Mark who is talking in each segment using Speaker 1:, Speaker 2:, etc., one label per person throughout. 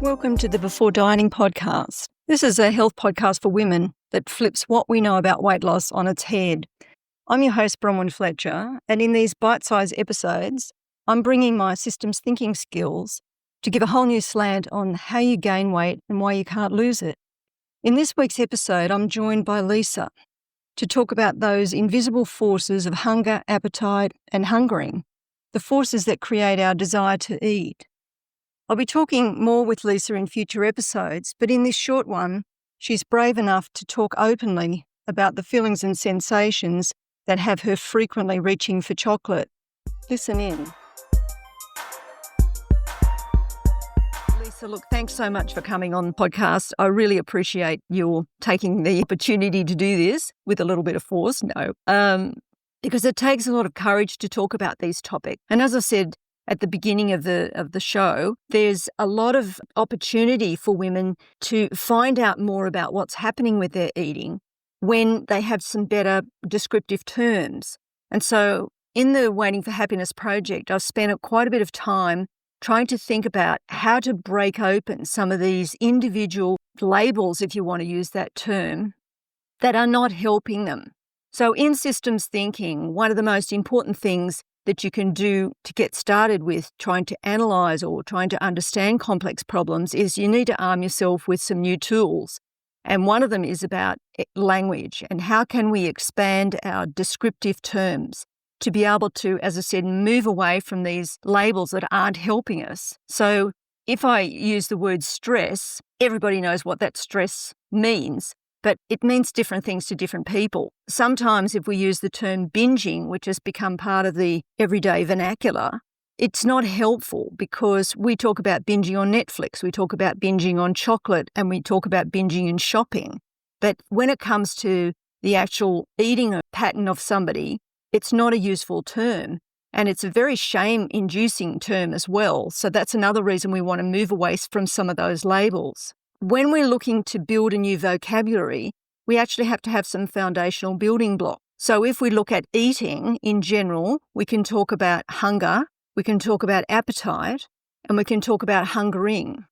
Speaker 1: Welcome to the Before Dieting podcast. This is a health podcast for women that flips what we know about weight loss on its head. I'm your host, Bronwyn Fletcher, and in these bite-sized episodes, I'm bringing my systems thinking skills to give a whole new slant on how you gain weight and why you can't lose it. In this week's episode, I'm joined by Lisa to talk about those invisible forces of hunger, appetite, and hungering, the forces that create our desire to eat. I'll be talking more with Lisa in future episodes, but in this short one, she's brave enough to talk openly about the feelings and sensations that have her frequently reaching for chocolate. Listen in. Lisa, look, thanks so much for coming on the podcast. I really appreciate your taking the opportunity to do this with a little bit of force, because it takes a lot of courage to talk about these topics. And as I said, at the beginning of the show, there's a lot of opportunity for women to find out more about what's happening with their eating when they have some better descriptive terms. And so in the Waiting for Happiness project, I've spent quite a bit of time trying to think about how to break open some of these individual labels, if you want to use that term, that are not helping them. So in systems thinking, one of the most important things that you can do to get started with trying to analyze or trying to understand complex problems is you need to arm yourself with some new tools. And one of them is about language and how can we expand our descriptive terms to be able to, as I said, move away from these labels that aren't helping us. So if I use the word stress, everybody knows what that stress means, but it means different things to different people. Sometimes if we use the term binging, which has become part of the everyday vernacular, it's not helpful because we talk about binging on Netflix, we talk about binging on chocolate, and we talk about binging in shopping. But when it comes to the actual eating pattern of somebody, it's not a useful term. And it's a very shame-inducing term as well. So that's another reason we want to move away from some of those labels. When we're looking to build a new vocabulary, we actually have to have some foundational building blocks. So if we look at eating in general, we can talk about hunger, we can talk about appetite, and we can talk about hungering.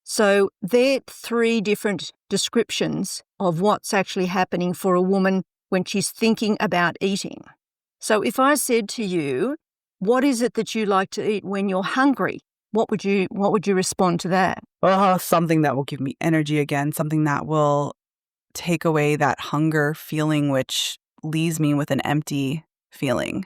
Speaker 1: So they're three different descriptions of what's actually happening for a woman when she's thinking about eating. So if I said to you, what is it that you like to eat when you're hungry? What would you respond to that?
Speaker 2: Something that will give me energy again, something that will take away that hunger feeling, which leaves me with an empty feeling.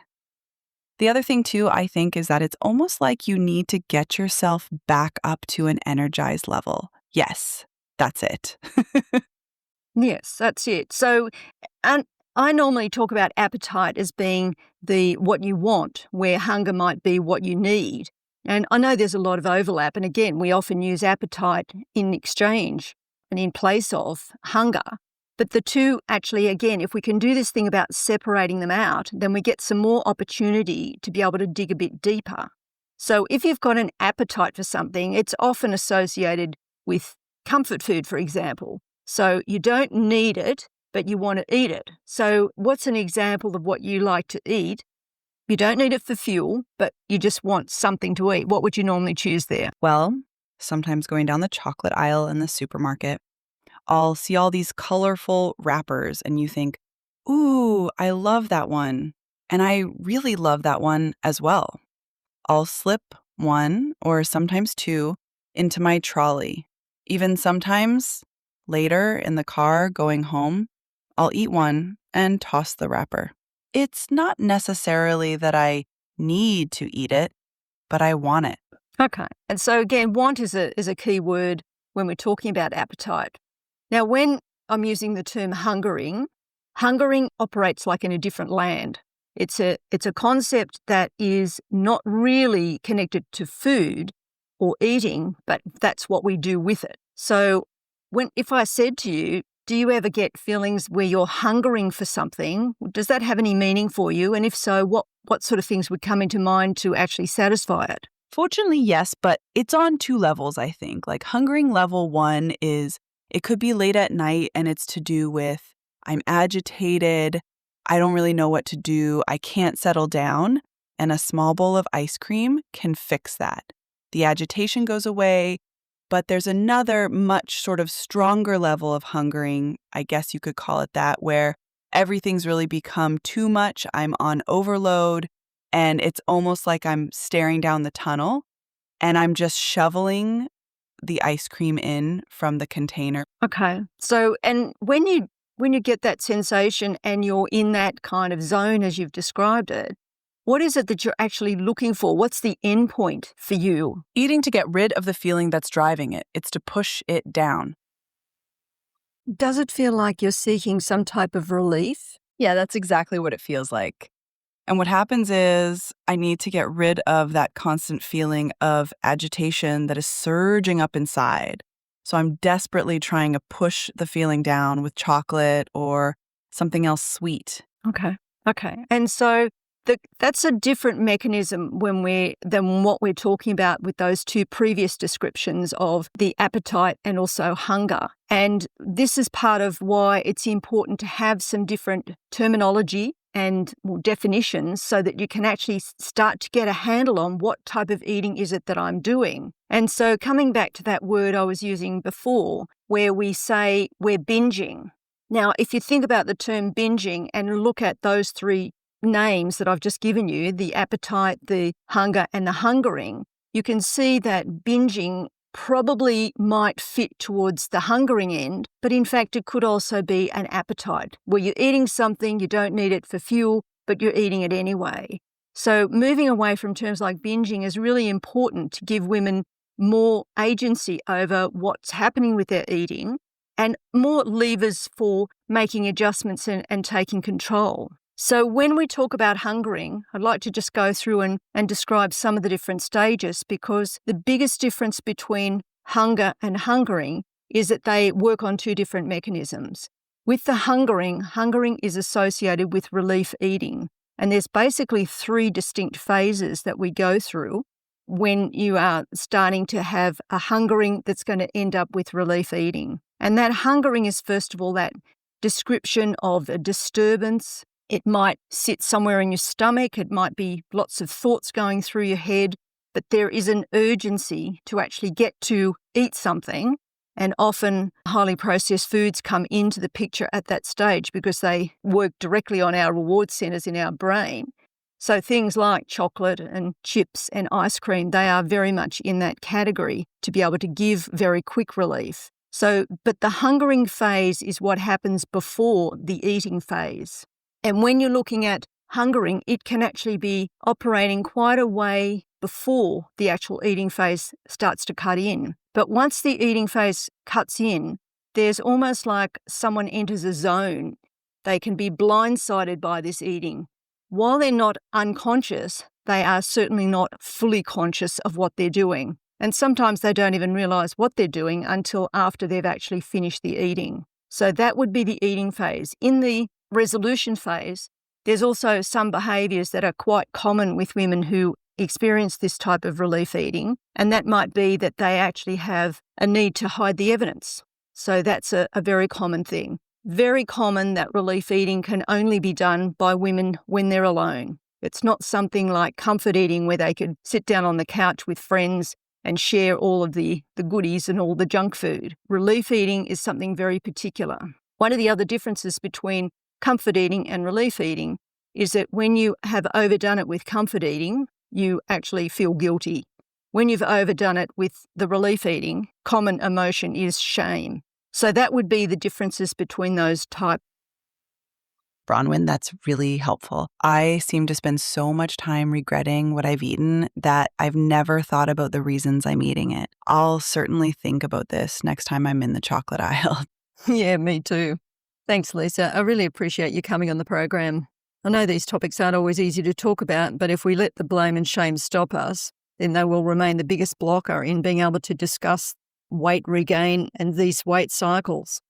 Speaker 2: The other thing too, I think, is that it's almost like you need to get yourself back up to an energized level. Yes, that's it.
Speaker 1: Yes, that's it. So, and I normally talk about appetite as being what you want, where hunger might be what you need. And I know there's a lot of overlap. And again, we often use appetite in exchange and in place of hunger. But the two actually, again, if we can do this thing about separating them out, then we get some more opportunity to be able to dig a bit deeper. So if you've got an appetite for something, it's often associated with comfort food, for example. So you don't need it, but you want to eat it. So what's an example of what you like to eat? You don't need it for fuel, but you just want something to eat. What would you normally choose there?
Speaker 2: Well, sometimes going down the chocolate aisle in the supermarket, I'll see all these colorful wrappers and you think, ooh, I love that one. And I really love that one as well. I'll slip one or sometimes two into my trolley. Even sometimes later in the car going home, I'll eat one and toss the wrapper. It's not necessarily that I need to eat it, but I want it.
Speaker 1: Okay. And so again, want is a key word when we're talking about appetite. Now, when I'm using the term hungering operates like in a different land. It's a concept that is not really connected to food or eating, but that's what we do with it. So if I said to you, do you ever get feelings where you're hungering for something? Does that have any meaning for you? And if so, what sort of things would come into mind to actually satisfy it?
Speaker 2: Fortunately, yes, but it's on two levels, I think. Like hungering level one is, it could be late at night and it's to do with, I'm agitated, I don't really know what to do, I can't settle down, and a small bowl of ice cream can fix that. The agitation goes away, But there's another much sort of stronger level of hungering, I guess you could call it that, where everything's really become too much. I'm on overload, and it's almost like I'm staring down the tunnel and I'm just shoveling the ice cream in from the container.
Speaker 1: Okay. So, and when you get that sensation and you're in that kind of zone as you've described it, what is it that you're actually looking for? What's the end point for you?
Speaker 2: Eating to get rid of the feeling that's driving it. It's to push it down.
Speaker 1: Does it feel like you're seeking some type of relief?
Speaker 2: Yeah, that's exactly what it feels like. And what happens is I need to get rid of that constant feeling of agitation that is surging up inside. So I'm desperately trying to push the feeling down with chocolate or something else sweet.
Speaker 1: Okay. And so that's a different mechanism than what we're talking about with those two previous descriptions of the appetite and also hunger. And this is part of why it's important to have some different terminology and definitions so that you can actually start to get a handle on what type of eating is it that I'm doing. And so coming back to that word I was using before, where we say we're binging. Now, if you think about the term binging and look at those three names that I've just given you, the appetite, the hunger, and the hungering, you can see that binging probably might fit towards the hungering end, but in fact it could also be an appetite, where you're eating something, you don't need it for fuel, but you're eating it anyway. So moving away from terms like binging is really important to give women more agency over what's happening with their eating and more levers for making adjustments and taking control. So when we talk about hungering, I'd like to just go through and describe some of the different stages, because the biggest difference between hunger and hungering is that they work on two different mechanisms. With the hungering is associated with relief eating. And there's basically three distinct phases that we go through when you are starting to have a hungering that's going to end up with relief eating. And that hungering is, first of all, that description of a disturbance. It might sit somewhere in your stomach. It might be lots of thoughts going through your head, but there is an urgency to actually get to eat something. And often highly processed foods come into the picture at that stage because they work directly on our reward centers in our brain. So things like chocolate and chips and ice cream, they are very much in that category to be able to give very quick relief. So, but the hungering phase is what happens before the eating phase. And when you're looking at hungering, it can actually be operating quite a way before the actual eating phase starts to cut in. But once the eating phase cuts in, there's almost like someone enters a zone. They can be blindsided by this eating. While they're not unconscious, they are certainly not fully conscious of what they're doing. And sometimes they don't even realize what they're doing until after they've actually finished the eating. So that would be the eating phase. In the resolution phase, there's also some behaviours that are quite common with women who experience this type of relief eating, and that might be that they actually have a need to hide the evidence. So that's a very common thing. Very common that relief eating can only be done by women when they're alone. It's not something like comfort eating where they could sit down on the couch with friends and share all of the goodies and all the junk food. Relief eating is something very particular. One of the other differences between comfort eating and relief eating is that when you have overdone it with comfort eating, you actually feel guilty. When you've overdone it with the relief eating, common emotion is shame. So that would be the differences between those types.
Speaker 2: Bronwyn, that's really helpful. I seem to spend so much time regretting what I've eaten that I've never thought about the reasons I'm eating it. I'll certainly think about this next time I'm in the chocolate aisle.
Speaker 1: Yeah, me too. Thanks, Lisa. I really appreciate you coming on the program. I know these topics aren't always easy to talk about, but if we let the blame and shame stop us, then they will remain the biggest blocker in being able to discuss weight regain and these weight cycles.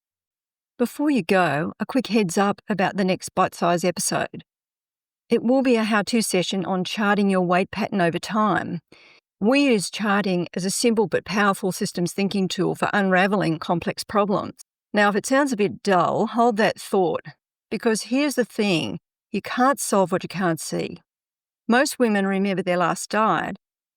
Speaker 1: Before you go, a quick heads up about the next bite-size episode. It will be a how-to session on charting your weight pattern over time. We use charting as a simple but powerful systems thinking tool for unraveling complex problems. Now, if it sounds a bit dull, hold that thought, because here's the thing, you can't solve what you can't see. Most women remember their last diet,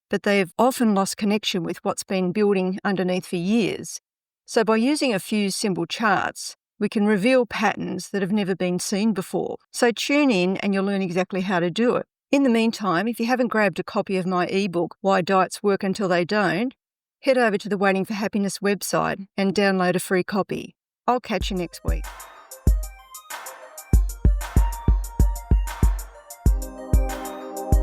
Speaker 1: but they've often lost connection with what's been building underneath for years. So by using a few simple charts, we can reveal patterns that have never been seen before. So tune in and you'll learn exactly how to do it. In the meantime, if you haven't grabbed a copy of my ebook, Why Diets Work Until They Don't, head over to the Waiting for Happiness website and download a free copy. I'll catch you next week.